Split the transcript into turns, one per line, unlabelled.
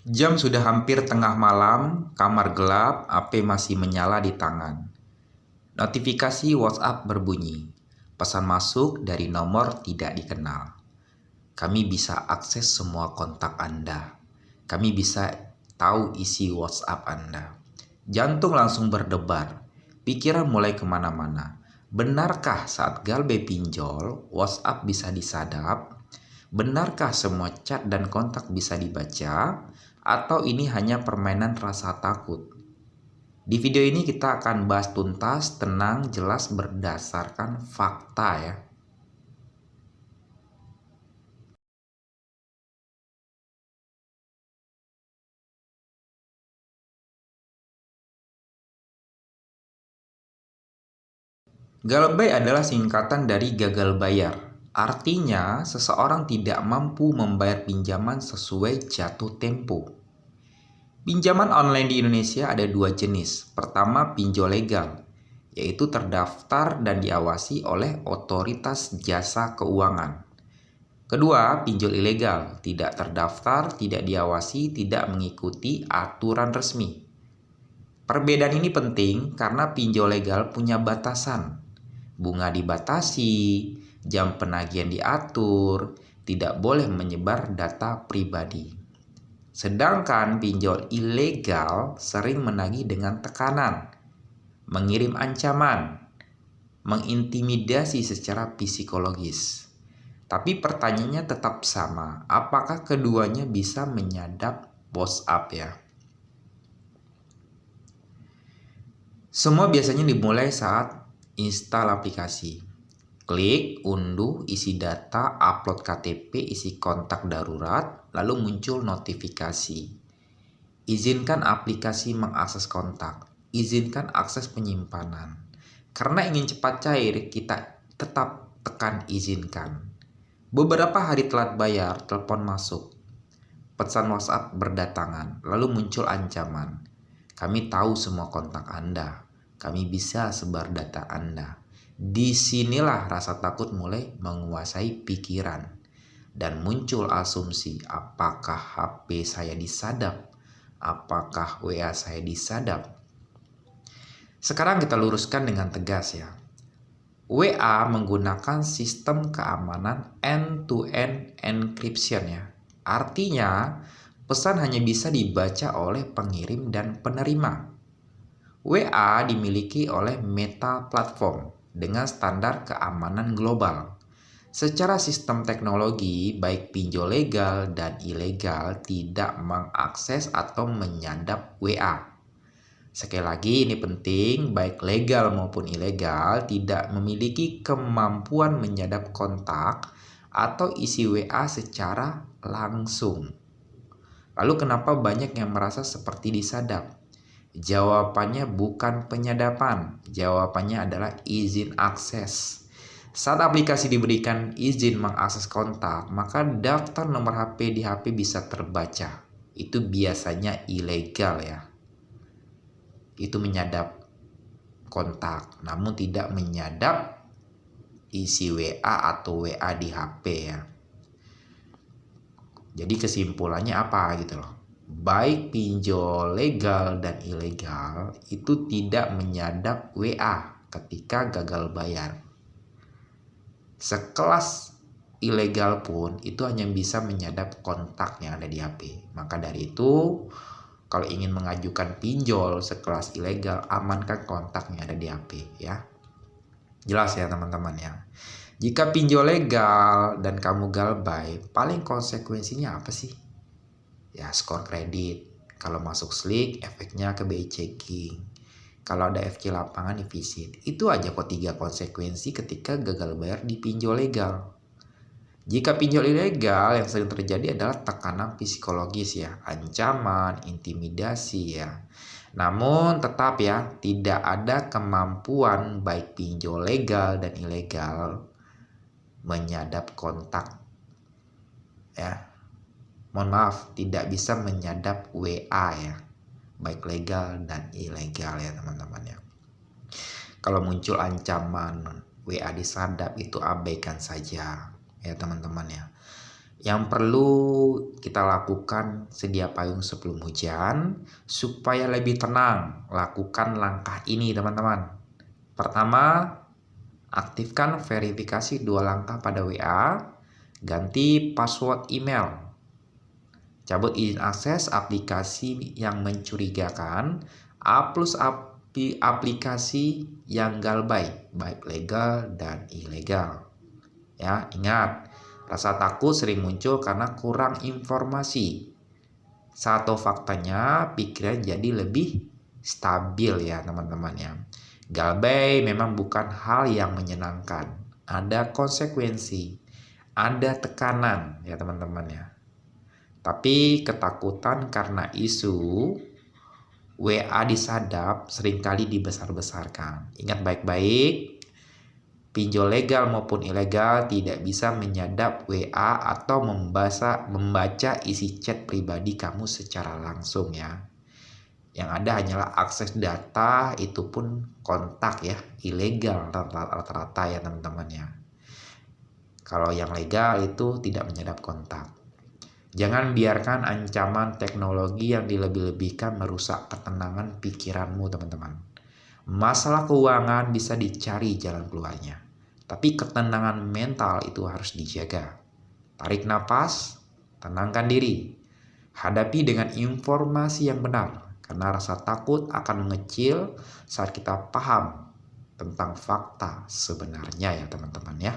Jam sudah hampir tengah malam, kamar gelap, HP masih menyala di tangan. Notifikasi WhatsApp berbunyi. Pesan masuk dari nomor tidak dikenal. Kami bisa akses semua kontak Anda. Kami bisa tahu isi WhatsApp Anda. Jantung langsung berdebar. Pikiran mulai kemana-mana. Benarkah saat galbe pinjol, WhatsApp bisa disadap? Benarkah semua chat dan kontak bisa dibaca? Atau ini hanya permainan rasa takut? Di video ini kita akan bahas tuntas, tenang, jelas berdasarkan fakta ya. Galbay adalah singkatan dari gagal bayar. Artinya, seseorang tidak mampu membayar pinjaman sesuai jatuh tempo. Pinjaman online di Indonesia ada dua jenis. Pertama, pinjol legal, yaitu terdaftar dan diawasi oleh otoritas jasa keuangan. Kedua, pinjol ilegal, tidak terdaftar, tidak diawasi, tidak mengikuti aturan resmi. Perbedaan ini penting karena pinjol legal punya batasan. Bunga dibatasi, jam penagihan diatur, tidak boleh menyebar data pribadi. Sedangkan pinjol ilegal sering menagih dengan tekanan, mengirim ancaman, mengintimidasi secara psikologis. Tapi pertanyaannya tetap sama, apakah keduanya bisa menyadap WhatsApp ya? Semua biasanya dimulai saat install aplikasi. Klik, unduh, isi data, upload KTP, isi kontak darurat, lalu muncul notifikasi. Izinkan aplikasi mengakses kontak. Izinkan akses penyimpanan. Karena ingin cepat cair, kita tetap tekan izinkan. Beberapa hari telat bayar, telepon masuk. Pesan WhatsApp berdatangan, lalu muncul ancaman. Kami tahu semua kontak Anda. Kami bisa sebar data Anda. Disinilah rasa takut mulai menguasai pikiran. Dan muncul asumsi, apakah HP saya disadap? Apakah WA saya disadap? Sekarang kita luruskan dengan tegas ya. WA menggunakan sistem keamanan end-to-end encryption ya. Artinya, pesan hanya bisa dibaca oleh pengirim dan penerima. WA dimiliki oleh Meta Platform dengan standar keamanan global. Secara sistem teknologi, baik pinjol legal dan ilegal tidak mengakses atau menyadap WA. Sekali lagi ini penting, baik legal maupun ilegal tidak memiliki kemampuan menyadap kontak atau isi WA secara langsung. Lalu kenapa banyak yang merasa seperti disadap? Jawabannya bukan penyadapan, jawabannya adalah izin akses. Saat aplikasi diberikan izin mengakses kontak, maka daftar nomor HP di HP bisa terbaca. Itu biasanya ilegal ya. Itu menyadap kontak, namun tidak menyadap isi WA atau WA di HP ya. Jadi kesimpulannya apa gitu loh. Baik pinjol legal dan ilegal itu tidak menyadap WA ketika gagal bayar. Sekelas ilegal pun itu hanya bisa menyadap kontak yang ada di HP. Maka dari itu, kalau ingin mengajukan pinjol sekelas ilegal, amankan kontak yang ada di HP ya. Jelas ya teman-teman ya. Jika pinjol legal dan kamu galbay, paling konsekuensinya apa sih? Ya skor kredit. Kalau masuk slik, efeknya ke BI checking. Kalau ada FC lapangan defisit. Itu aja kok 3 konsekuensi ketika gagal bayar di pinjol legal. Jika pinjol ilegal yang sering terjadi adalah tekanan psikologis ya, ancaman, intimidasi ya. Namun tetap ya, tidak ada kemampuan baik pinjol legal dan ilegal menyadap kontak ya. Mohon maaf, tidak bisa menyadap WA ya, baik legal dan ilegal ya teman-teman ya. Kalau muncul ancaman WA disadap itu abaikan saja ya teman-teman ya. Yang perlu kita lakukan, sedia payung sebelum hujan. Supaya lebih tenang, lakukan langkah ini teman-teman. Pertama, aktifkan verifikasi 2 langkah pada WA. Ganti password email. Cabut izin akses aplikasi yang mencurigakan. Hapus aplikasi yang galbay, baik legal dan ilegal. Ya, ingat, rasa takut sering muncul karena kurang informasi. Satu faktanya, pikiran jadi lebih stabil ya teman-teman ya. Galbay memang bukan hal yang menyenangkan. Ada konsekuensi, ada tekanan ya teman-teman ya. Tapi ketakutan karena isu WA disadap seringkali dibesar-besarkan. Ingat baik-baik, pinjol legal maupun ilegal tidak bisa menyadap WA atau membaca isi chat pribadi kamu secara langsung ya. Yang ada hanyalah akses data, itu pun kontak ya, ilegal rata-rata ya teman-teman ya. Kalau yang legal itu tidak menyadap kontak. Jangan biarkan ancaman teknologi yang dilebih-lebihkan merusak ketenangan pikiranmu teman-teman. Masalah keuangan bisa dicari jalan keluarnya, tapi ketenangan mental itu harus dijaga. Tarik napas, tenangkan diri. Hadapi dengan informasi yang benar, karena rasa takut akan mengecil saat kita paham tentang fakta sebenarnya ya teman-teman ya.